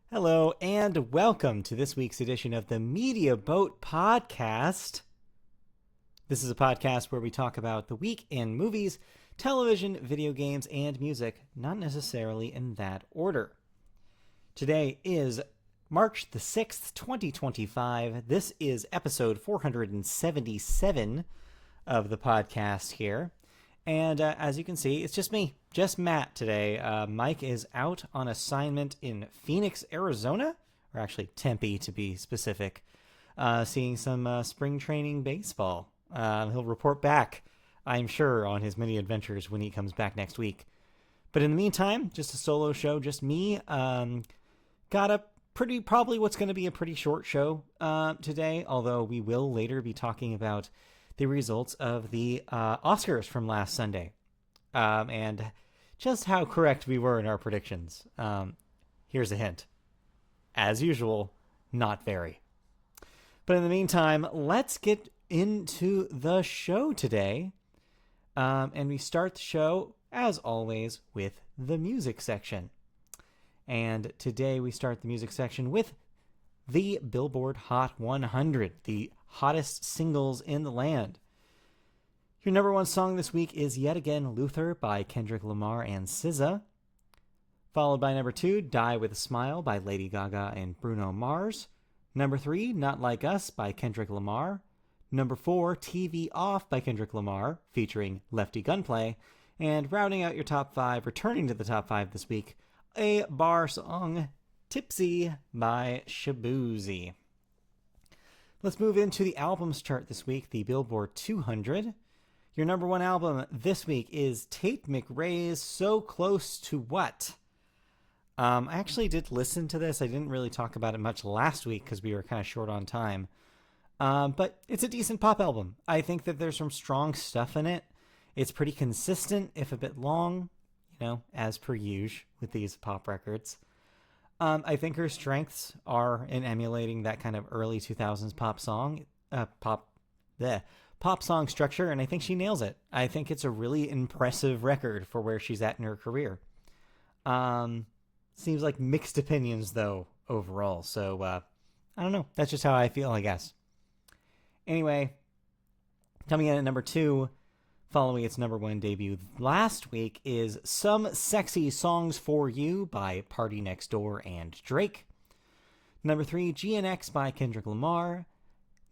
Hello, and welcome to this week's edition of the Media Boat Podcast. This is a podcast where we talk about the week in movies, television, video games, and music, not necessarily in that order. Today is March the 6th, 2025. This is episode 477 of the podcast here. And as you can see, it's just me, just Matt today. Mike is out on assignment in Phoenix, Arizona, or actually Tempe to be specific, seeing some spring training baseball. He'll report back, I'm sure, on his many adventures when he comes back next week. But in the meantime, just a solo show, just me. Got a probably what's going to be a pretty short show today, although we will later be talking about the results of the Oscars from last Sunday, and just how correct we were in our predictions. Here's a hint. As usual, not very. But in the meantime, let's get into the show today. And we start the show, as always, with the music section. And today we start the music section with the Billboard Hot 100, the hottest singles in the land. Your number one song this week is yet again Luther by Kendrick Lamar and SZA, followed by number 2, Die With a Smile by Lady Gaga and Bruno Mars. Number 3, Not Like Us by Kendrick Lamar. Number 4, TV Off by Kendrick Lamar, featuring Lefty Gunplay. And rounding out your top 5, returning to the top 5 this week, a bar song, Tipsy by Shaboozey. Let's move into the albums chart this week, the Billboard 200. Your number one album this week is Tate McRae's So Close to What? I actually did listen to this. I didn't really talk about it much last week because we were kind of short on time. But it's a decent pop album. I think that there's some strong stuff in it. It's pretty consistent, if a bit long, as per usual with these pop records. I think her strengths are in emulating that kind of early 2000s pop song structure, and I think she nails it. I think it's a really impressive record for where she's at in her career. Seems like mixed opinions, though, overall. So, I don't know. That's just how I feel, I guess. Anyway, coming in at number 2, following its number 1 debut last week, is Some Sexy Songs for You by Party Next Door and Drake. Number 3, GNX by Kendrick Lamar.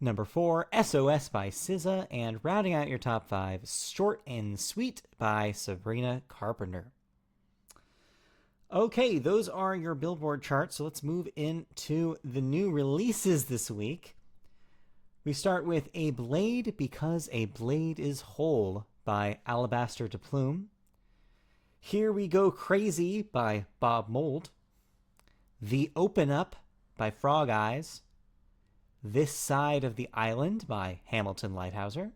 Number 4, SOS by SZA. And rounding out your top 5, Short and Sweet by Sabrina Carpenter. Okay, those are your Billboard charts, so let's move into the new releases this week. We start with A Blade Because a Blade is Whole by Alabaster to Plume. Here We Go Crazy by Bob Mould. The Open Up by Frog Eyes. This Side of the Island by Hamilton Lighthouser.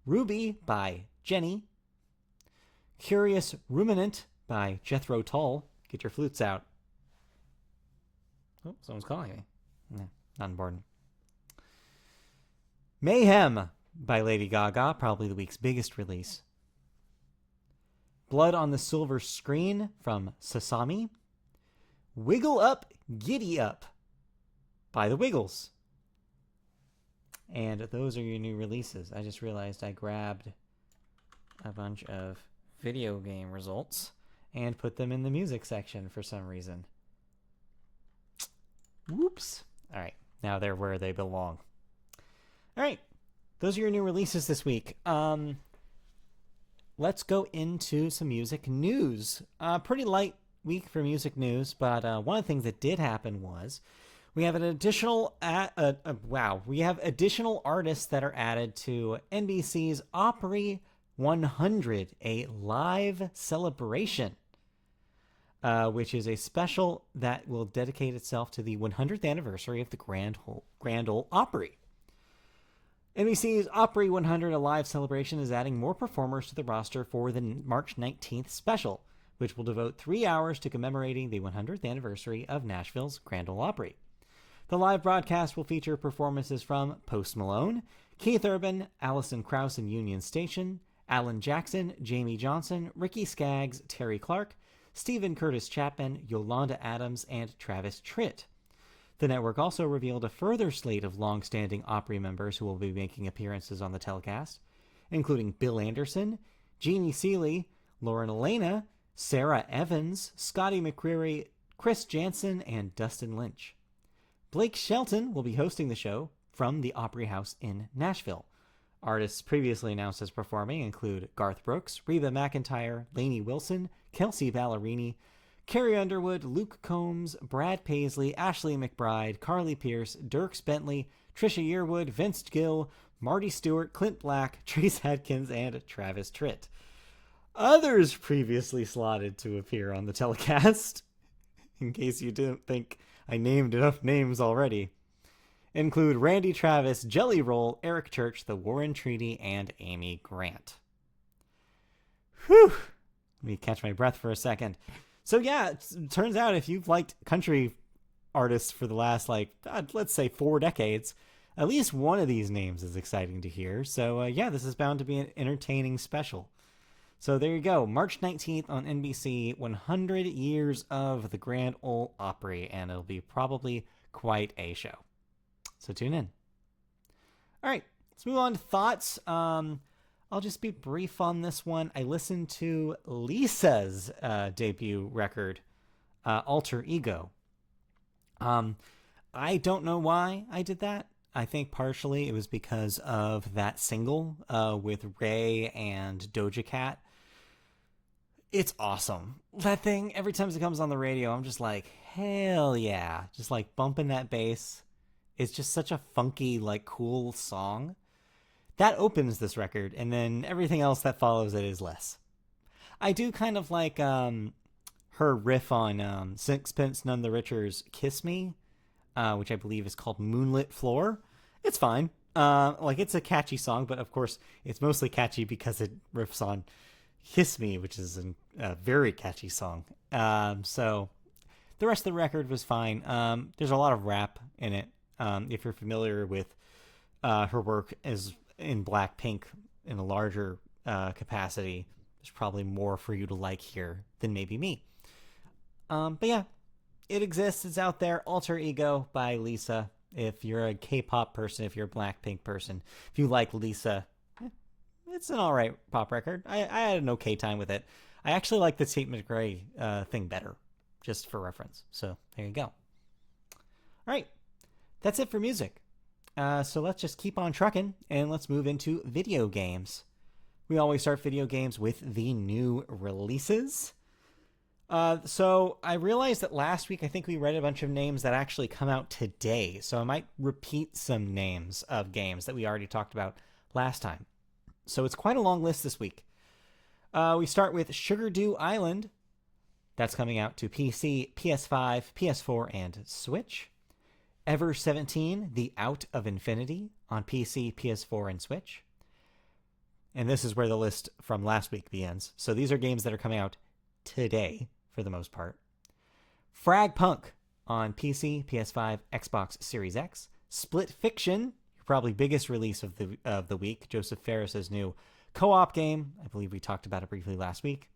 Ruby by Jenny. Curious Ruminant by Jethro Tull. Get your flutes out. Oh, someone's calling me. Not important. Mayhem by Lady Gaga, probably the week's biggest release. Blood on the Silver Screen from Sesame. Wiggle Up, Giddy Up by The Wiggles. And those are your new releases. I just realized I grabbed a bunch of video game results and put them in the music section for some reason. Whoops. All right, now they're where they belong. All right, those are your new releases this week. Let's go into some music news. Pretty light week for music news, but one of the things that did happen was we have an additional additional artists that are added to NBC's Opry 100, a live celebration, which is a special that will dedicate itself to the 100th anniversary of the Grand Ole Opry. NBC's Opry 100, a live celebration, is adding more performers to the roster for the March 19th special, which will devote 3 hours to commemorating the 100th anniversary of Nashville's Grand Ole Opry. The live broadcast will feature performances from Post Malone, Keith Urban, Alison Krauss and Union Station, Alan Jackson, Jamie Johnson, Ricky Skaggs, Terry Clark, Stephen Curtis Chapman, Yolanda Adams, and Travis Tritt. The network also revealed a further slate of long-standing Opry members who will be making appearances on the telecast, including Bill Anderson, Jeannie Seeley, Lauren Elena, Sarah Evans, Scotty McCreery, Chris Jansen, and Dustin Lynch. Blake Shelton will be hosting the show from the Opry House in Nashville. Artists previously announced as performing include Garth Brooks, Reba McEntire, Lainey Wilson, Kelsey Ballerini, Carrie Underwood, Luke Combs, Brad Paisley, Ashley McBride, Carly Pierce, Dierks Bentley, Trisha Yearwood, Vince Gill, Marty Stewart, Clint Black, Trace Adkins, and Travis Tritt. Others previously slotted to appear on the telecast, in case you didn't think I named enough names already, include Randy Travis, Jelly Roll, Eric Church, The Warren Treaty, and Amy Grant. Whew! Let me catch my breath for a second. So yeah, it turns out if you've liked country artists for the last, let's say 4 decades, at least one of these names is exciting to hear. So yeah, this is bound to be an entertaining special. So there you go, March 19th on NBC, 100 years of the Grand Ole Opry, and it'll be probably quite a show. So tune in. All right, let's move on to thoughts. I'll just be brief on this one. I listened to Lisa's debut record, Alter Ego. I don't know why I did that. I think partially it was because of that single with Ray and Doja Cat. It's awesome. That thing, every time it comes on the radio, I'm just like, hell yeah. Just like bumping that bass. It's just such a funky, cool song. That opens this record, and then everything else that follows it is less. I do kind of like her riff on Sixpence None the Richer's Kiss Me, which I believe is called Moonlit Floor. It's fine. It's a catchy song, but of course it's mostly catchy because it riffs on Kiss Me, which is a very catchy song. So the rest of the record was fine. There's a lot of rap in it. If you're familiar with her work as in Blackpink in a larger capacity, there's probably more for you to like here than maybe me. But yeah, it exists. It's out there. Alter Ego by Lisa. If you're a K-pop person, if you're a Blackpink person, if you like Lisa, it's an all right pop record. I had an okay time with it. I actually like the Tate McRae thing better, just for reference. So there you go. All right, that's it for music. So let's just keep on trucking, and let's move into video games. We always start video games with the new releases. So I realized that last week I think we read a bunch of names that actually come out today. So I might repeat some names of games that we already talked about last time. So it's quite a long list this week. We start with Sugar Dew Island. That's coming out to PC, PS5, PS4, and Switch. Ever 17, The Out of Infinity on PC, PS4, and Switch. And this is where the list from last week begins. So these are games that are coming out today, for the most part. Frag Punk on PC, PS5, Xbox Series X. Split Fiction, probably biggest release of the week. Joseph Ferris's new co-op game. I believe we talked about it briefly last week.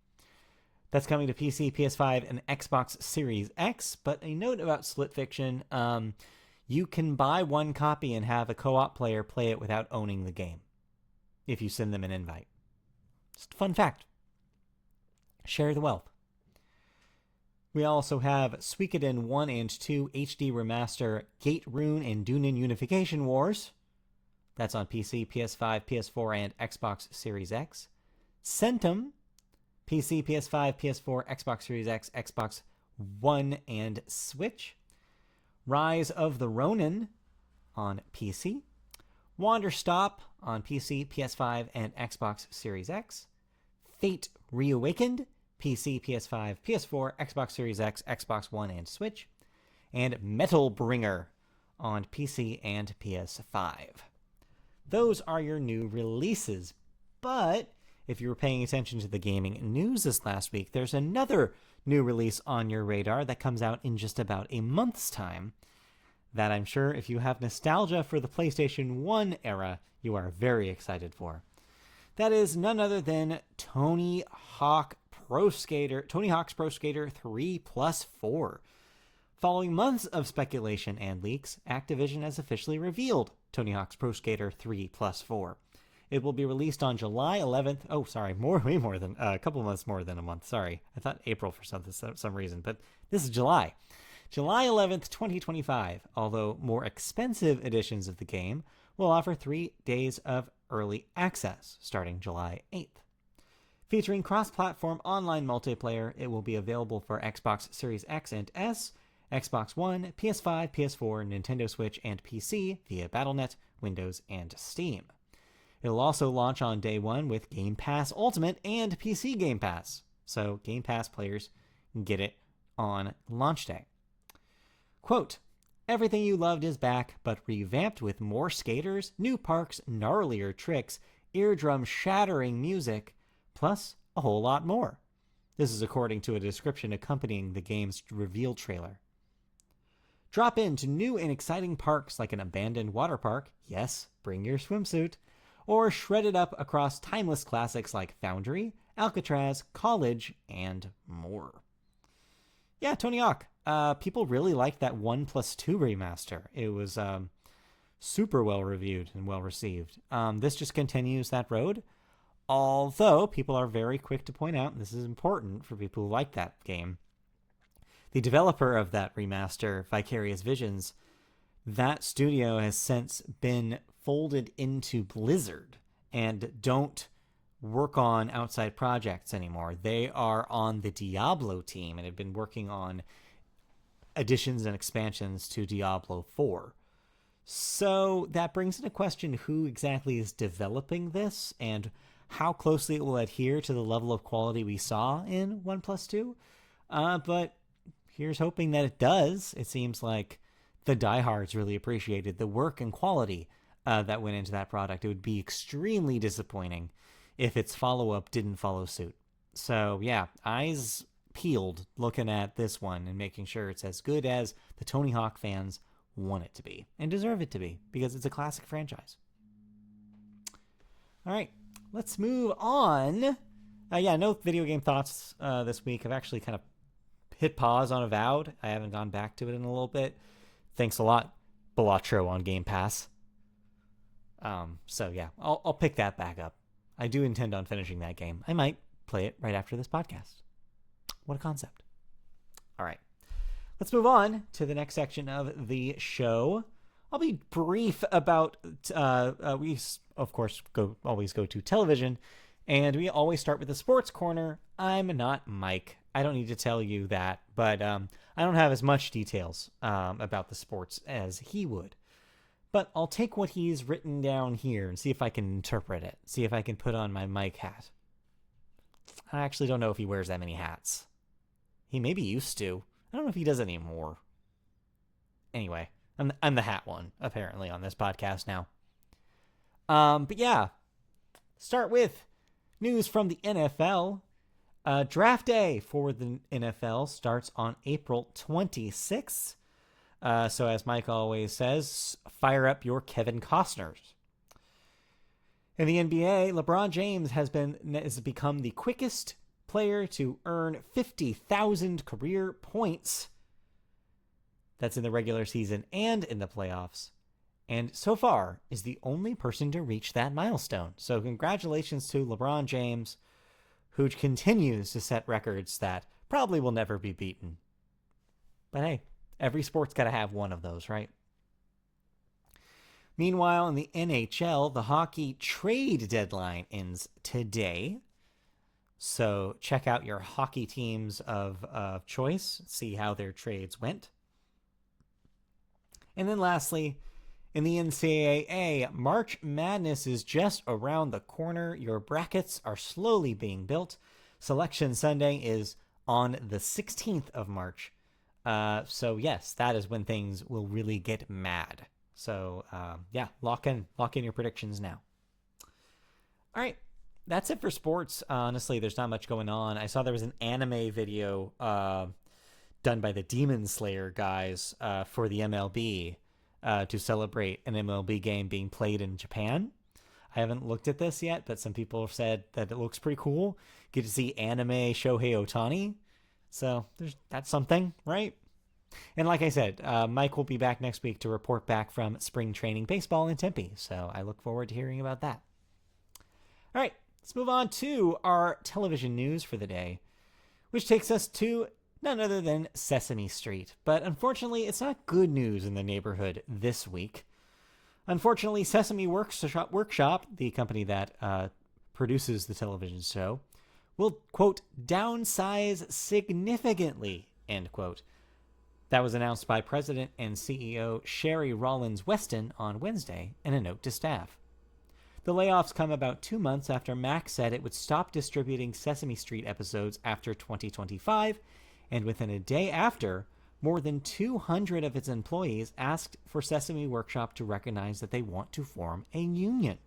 That's coming to PC, PS5, and Xbox Series X. But a note about Split Fiction, you can buy one copy and have a co-op player play it without owning the game, if you send them an invite. Just a fun fact. Share the wealth. We also have Suikoden 1 and 2 HD Remaster, Gate Rune and Dunin Unification Wars. That's on PC, PS5, PS4, and Xbox Series X. Centum, PC, PS5, PS4, Xbox Series X, Xbox One, and Switch. Rise of the Ronin on PC. Wanderstop on PC, PS5, and Xbox Series X. Fate Reawakened, PC, PS5, PS4, Xbox Series X, Xbox One, and Switch. And Metal Bringer on PC and PS5. Those are your new releases. But if you were paying attention to the gaming news this last week, there's another new release on your radar that comes out in just about a month's time that I'm sure if you have nostalgia for the PlayStation 1 era, you are very excited for. That is none other than Tony Hawk Tony Hawk's Pro Skater 3 plus 4. Following months of speculation and leaks, Activision has officially revealed Tony Hawk's Pro Skater 3 plus 4. It will be released on July 11th. Oh, sorry, way more than a couple months more than a month. Sorry, I thought April for some reason, but this is July. July 11th, 2025, although more expensive editions of the game will offer 3 days of early access starting July 8th. Featuring cross-platform online multiplayer, it will be available for Xbox Series X and S, Xbox One, PS5, PS4, Nintendo Switch, and PC via Battle.net, Windows, and Steam. It'll also launch on day one with Game Pass Ultimate and PC Game Pass, so Game Pass players can get it on launch day. Quote, everything you loved is back, but revamped with more skaters, new parks, gnarlier tricks, eardrum-shattering music, plus a whole lot more. This is according to a description accompanying the game's reveal trailer. Drop into new and exciting parks like an abandoned water park, yes, bring your swimsuit, or shred it up across timeless classics like Foundry, Alcatraz, College, and more. Yeah, Tony Hawk. People really liked that 1+2 remaster. It was super well reviewed and well received. This just continues that road, although people are very quick to point out, and this is important for people who like that game, the developer of that remaster, Vicarious Visions, that studio has since been folded into Blizzard and don't work on outside projects anymore. They are on the Diablo team and have been working on additions and expansions to Diablo 4. So that brings into question who exactly is developing this and how closely it will adhere to the level of quality we saw in 1+2. But here's hoping that it does. It seems like the diehards really appreciated the work and quality that went into that product. It would be extremely disappointing if its follow-up didn't follow suit. So yeah, eyes peeled looking at this one and making sure it's as good as the Tony Hawk fans want it to be and deserve it to be because it's a classic franchise. All right, let's move on. No video game thoughts this week. I've actually kind of hit pause on Avowed. I haven't gone back to it in a little bit. Thanks a lot, Balatro on Game Pass. So yeah, I'll pick that back up. I do intend on finishing that game. I might play it right after this podcast. What a concept. All right. Let's move on to the next section of the show. I'll be brief about, we, of course, always go to television, and we always start with the sports corner. I'm not Mike. I don't need to tell you that, but I don't have as much details about the sports as he would. But I'll take what he's written down here and see if I can interpret it, see if I can put on my Mike hat. I actually don't know if he wears that many hats. He maybe used to. I don't know if he does anymore. Anyway, I'm the hat one, apparently, on this podcast now. But yeah, start with news from the NFL. Draft day for the NFL starts on April 26th. So as Mike always says, fire up your Kevin Costners. In the NBA, LeBron James has become the quickest player to earn 50,000 career points. That's in the regular season and in the playoffs. And so far is the only person to reach that milestone. So congratulations to LeBron James, who continues to set records that probably will never be beaten. But hey, every sport's got to have one of those, right? Meanwhile, in the NHL, the hockey trade deadline ends today. So check out your hockey teams of choice, see how their trades went. And then lastly, in the NCAA, March Madness is just around the corner. Your brackets are slowly being built. Selection Sunday is on the 16th of March. So yes, that is when things will really get mad. So lock in your predictions now. All right, that's it for sports. Honestly, there's not much going on. I saw there was an anime video done by the Demon Slayer guys for the MLB to celebrate an MLB game being played in Japan. I haven't looked at this yet, but some people have said that it looks pretty cool. Get to see anime Shohei Ohtani. So that's something, right? And like I said, Mike will be back next week to report back from spring training baseball in Tempe. So I look forward to hearing about that. All right, let's move on to our television news for the day, which takes us to none other than Sesame Street. But unfortunately, it's not good news in the neighborhood this week. Unfortunately, Sesame Workshop, the company that produces the television show, will, quote, downsize significantly, end quote. That was announced by President and CEO Sherry Rollins Weston on Wednesday in a note to staff. The layoffs come about 2 months after Max said it would stop distributing Sesame Street episodes after 2025, and within a day after, more than 200 of its employees asked for Sesame Workshop to recognize that they want to form a union.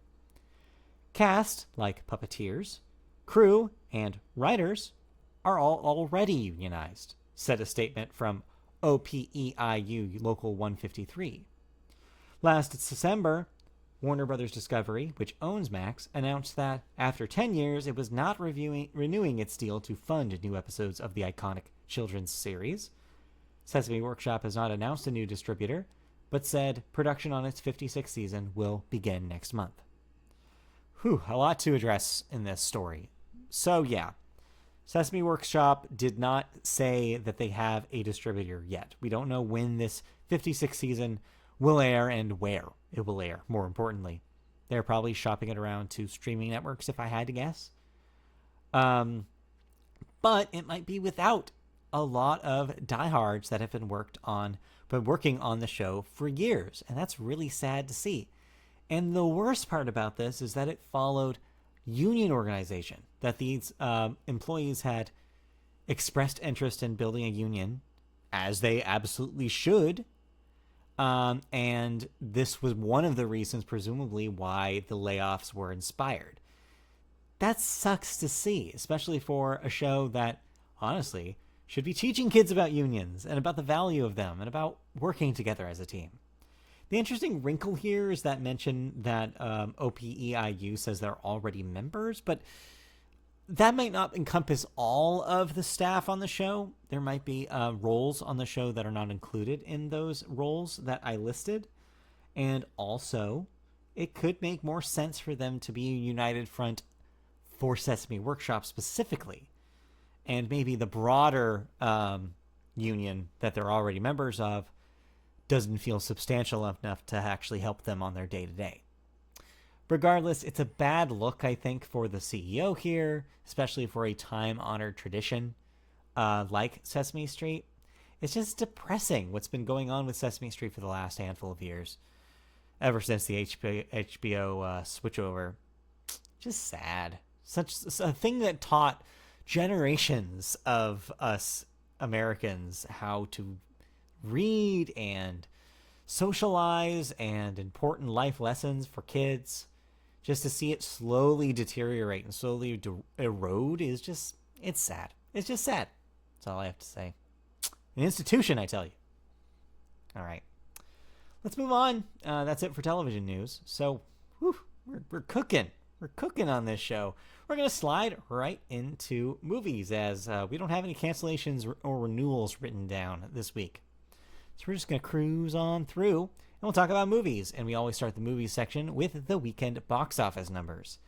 Cast, like puppeteers, crew, and writers, are all already unionized, said a statement from OPEIU Local 153. Last December, Warner Bros. Discovery, which owns Max, announced that after 10 years, it was not renewing its deal to fund new episodes of the iconic children's series. Sesame Workshop has not announced a new distributor, but said production on its 56th season will begin next month. Whew, a lot to address in this story. So yeah, Sesame Workshop did not say that they have a distributor yet. We don't know when this 56th season will air and where it will air, more importantly. They're probably shopping it around to streaming networks, if I had to guess. But it might be without a lot of diehards that have been working on the show for years, and that's really sad to see. And the worst part about this is that it followed union organization, that these employees had expressed interest in building a union, as they absolutely should. And this was one of the reasons, presumably, why the layoffs were inspired. That sucks to see, especially for a show that, honestly, should be teaching kids about unions and about the value of them and about working together as a team. The interesting wrinkle here is that mention that OPEIU says they're already members, but that might not encompass all of the staff on the show. There might be roles on the show that are not included in those roles that I listed. And also, it could make more sense for them to be a united front for Sesame Workshop specifically. And maybe the broader union that they're already members of doesn't feel substantial enough to actually help them on their day-to-day. Regardless, it's a bad look, I think, for the CEO here, especially for a time-honored tradition like Sesame Street. It's just depressing what's been going on with Sesame Street for the last handful of years, ever since the HBO switchover. Just sad. Such a thing that taught generations of us Americans how to read and socialize and important life lessons for kids. Just to see it slowly deteriorate and slowly erode is just, it's sad. It's just sad. That's all I have to say. An institution, I tell you. All right. Let's move on. That's it for television news. So, we're cooking. We're cooking on this show. We're going to slide right into movies as we don't have any cancellations or renewals written down this week. So we're just going to cruise on through, and we'll talk about movies. And we always start the movies section with the weekend box office numbers.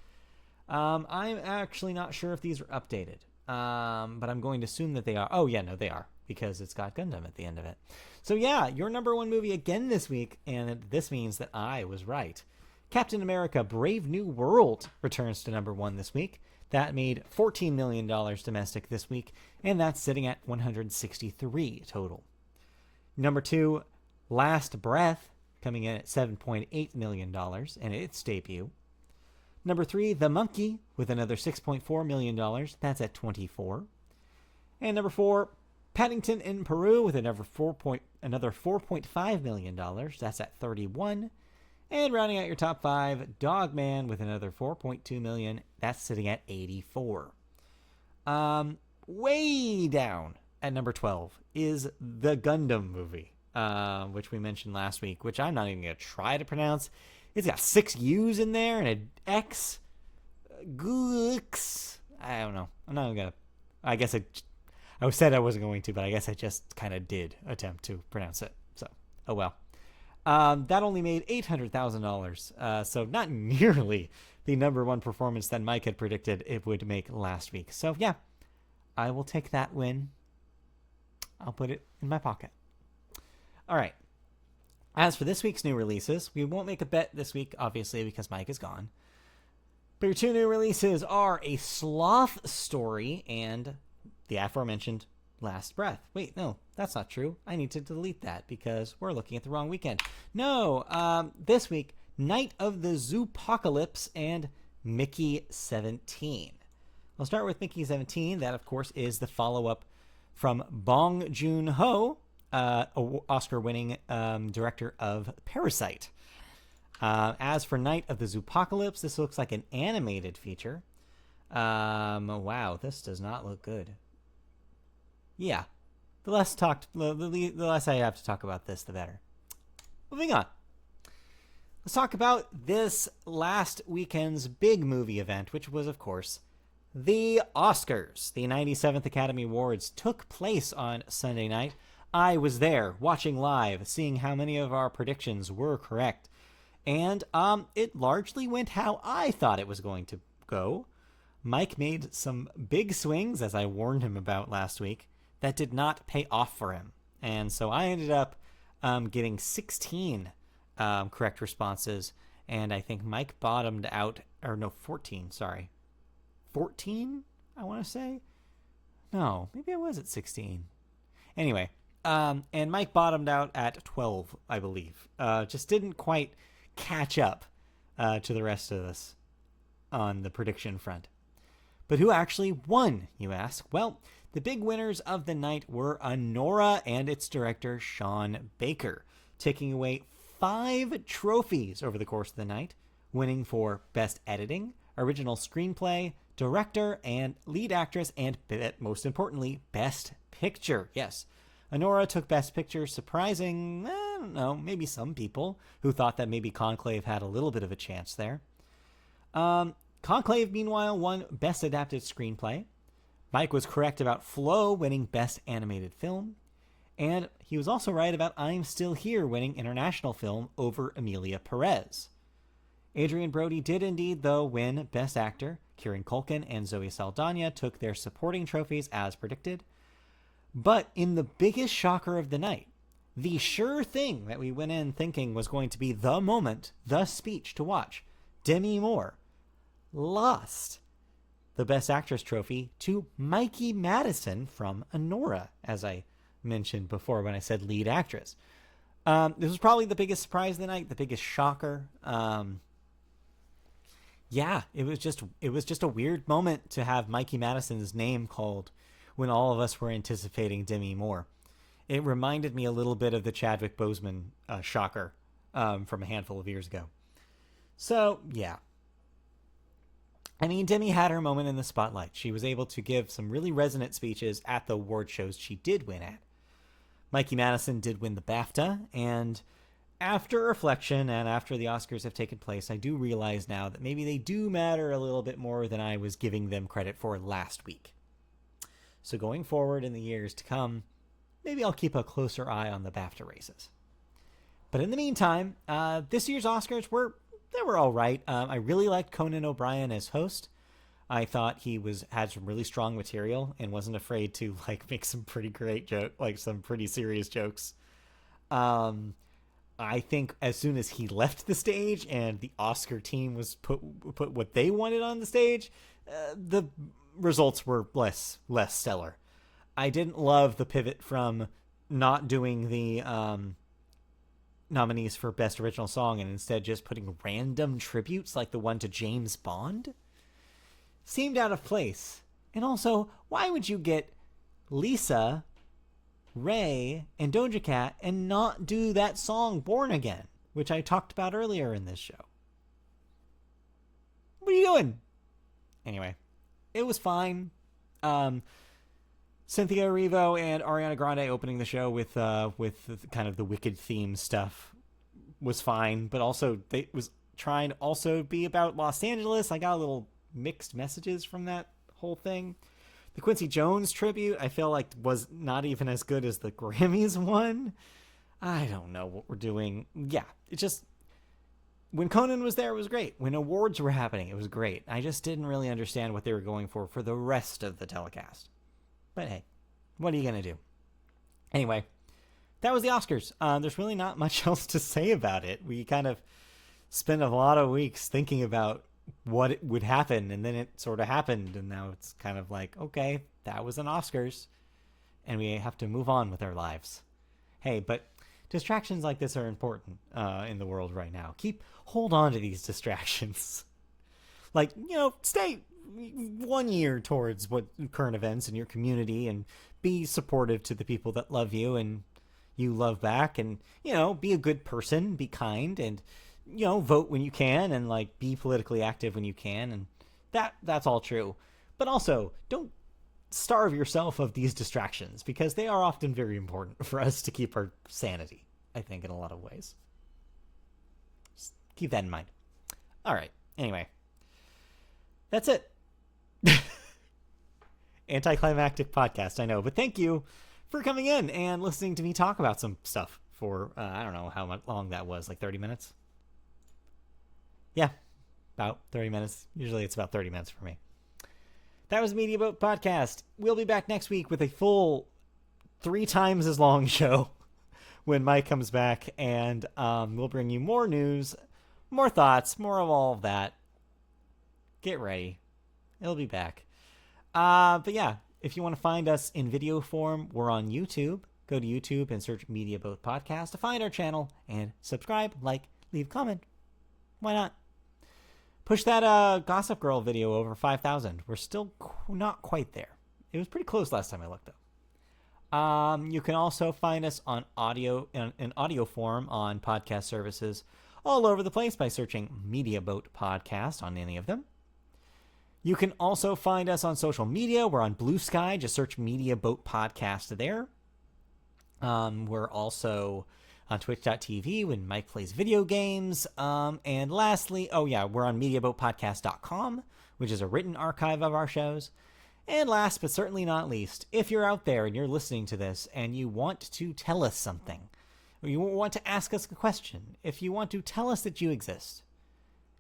I'm actually not sure if these are updated, but I'm going to assume that they are. Oh, yeah, no, they are, because it's got Gundam at the end of it. So, yeah, your number one movie again this week, and this means that I was right. Captain America Brave New World returns to number one this week. That made $14 million domestic this week, and that's sitting at 163 total. Number two, Last Breath, coming in at $7.8 million in its debut. Number three, The Monkey, with another $6.4 million. That's at 24. And number four, Paddington in Peru, with another $4.5 million. That's at 31. And rounding out your top five, Dogman, with another $4.2 million. That's sitting at 84. Way down at number 12 is the Gundam movie, which we mentioned last week, which I'm not even going to try to pronounce. It's got 6 U's in there and an X. Gooks. I don't know. I'm not gonna. I guess I said I wasn't going to, but I guess I just kind of did attempt to pronounce it. So, oh well. That only made $800,000. So not nearly the number one performance that Mike had predicted it would make last week. So yeah, I will take that win. I'll put it in my pocket. All right. As for this week's new releases, we won't make a bet this week, obviously, because Mike is gone. But your 2 new releases are A Sloth Story and the aforementioned Last Breath. Wait, no, that's not true. I need to delete that because we're looking at the wrong weekend. No, this week, Night of the Zoopocalypse and Mickey 17. We'll start with Mickey 17. That, of course, is the follow-up from Bong Joon-ho, Oscar-winning director of Parasite. As for Night of the Zoopocalypse, this looks like an animated feature. Wow, this does not look good. Yeah, the less I have to talk about this, the better. Moving on. Let's talk about this last weekend's big movie event, which was, of course, the Oscars. The 97th Academy Awards took place on Sunday night. I was there, watching live, seeing how many of our predictions were correct. And it largely went how I thought it was going to go. Mike made some big swings, as I warned him about last week, that did not pay off for him. And so I ended up getting 16 correct responses, and I think Mike bottomed out, or no, 14, sorry. 14, I want to say? No, maybe I was at 16. Anyway, and Mike bottomed out at 12, I believe. Just didn't quite catch up to the rest of us on the prediction front. But who actually won, you ask? Well, the big winners of the night were Anora and its director, Sean Baker, taking away 5 trophies over the course of the night, winning for Best Editing, Original Screenplay, Director, and Lead Actress, and most importantly, Best Picture. Yes, Anora took Best Picture, surprising, I don't know, maybe some people who thought that maybe Conclave had a little bit of a chance there. Conclave, meanwhile, won Best Adapted Screenplay. Mike was correct about Flow winning Best Animated Film. And he was also right about I'm Still Here winning International Film over Emilia Perez. Adrian Brody did indeed, though, win Best Actor. Kieran Culkin and Zoe Saldana took their supporting trophies as predicted. But in the biggest shocker of the night, the sure thing that we went in thinking was going to be the moment, the speech to watch, Demi Moore lost the Best Actress trophy to Mikey Madison from Anora, as I mentioned before when I said lead actress. This was probably the biggest surprise of the night, the biggest shocker. Yeah, it was just a weird moment to have Mikey Madison's name called when all of us were anticipating Demi Moore. It reminded me a little bit of the Chadwick Boseman shocker from a handful of years ago. So, yeah. I mean, Demi had her moment in the spotlight. She was able to give some really resonant speeches at the award shows she did win at. Mikey Madison did win the BAFTA, and after reflection and after the Oscars have taken place, I do realize now that maybe they do matter a little bit more than I was giving them credit for last week. So going forward in the years to come, maybe I'll keep a closer eye on the BAFTA races. But in the meantime, this year's Oscars were all right. I really liked Conan O'Brien as host. I thought he had some really strong material and wasn't afraid to make some pretty great joke, some pretty serious jokes. I think as soon as he left the stage and the Oscar team was put what they wanted on the stage, the results were less stellar. I didn't love the pivot from not doing the nominees for Best Original Song and instead just putting random tributes like the one to James Bond. Seemed out of place. And also, why would you get Lisa, Ray, and Doja Cat and not do that song Born Again, which I talked about earlier in this show? What are you doing? Anyway, it was fine. Cynthia Erivo and Ariana Grande opening the show with kind of the Wicked theme stuff was fine, but also it was trying to also be about Los Angeles. I got a little mixed messages from that whole thing. The Quincy Jones tribute, I feel like, was not even as good as the Grammys one. I don't know what we're doing. Yeah, it just... When Conan was there, it was great. When awards were happening, it was great. I just didn't really understand what they were going for the rest of the telecast. But hey, what are you going to do? Anyway, that was the Oscars. There's really not much else to say about it. We kind of spent a lot of weeks thinking about what would happen, and then it sort of happened, and now it's kind of like, okay, that was an Oscars, and we have to move on with our lives. Hey, but distractions like this are important in the world right now. Hold on to these distractions. Like, stay 1 year towards what current events in your community, and be supportive to the people that love you and you love back, and, be a good person, be kind, and, vote when you can, and, like, be politically active when you can, and that's all true. But also, don't starve yourself of these distractions, because they are often very important for us to keep our sanity, I think, in a lot of ways. Just keep that in mind. All right. Anyway, that's it. Anticlimactic podcast, I know, but thank you for coming in and listening to me talk about some stuff for, I don't know how long that was, like 30 minutes? Yeah, about 30 minutes. Usually it's about 30 minutes for me. That was Media Boat Podcast. We'll be back next week with a full 3 times as long show when Mike comes back, and we'll bring you more news, more thoughts, more of all of that. Get ready. It'll be back. But yeah, if you want to find us in video form, we're on YouTube. Go to YouTube and search Media Boat Podcast to find our channel, and subscribe, like, leave a comment. Why not? Push that Gossip Girl video over 5,000. We're still not quite there. It was pretty close last time I looked, though. You can also find us on audio in audio form on podcast services all over the place by searching Media Boat Podcast on any of them. You can also find us on social media. We're on Blue Sky. Just search Media Boat Podcast there. We're also on twitch.tv when Mike plays video games. And lastly, we're on MediaBoatPodcast.com, which is a written archive of our shows. And last but certainly not least, if you're out there and you're listening to this and you want to tell us something, or you want to ask us a question, if you want to tell us that you exist,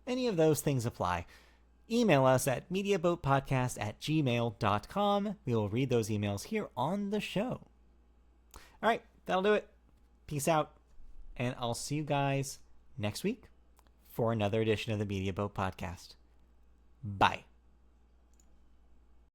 any of those things apply. Email us at mediaboatpodcast@gmail.com. We will read those emails here on the show. All right, that'll do it. Peace out, and I'll see you guys next week for another edition of the Media Boat Podcast. Bye.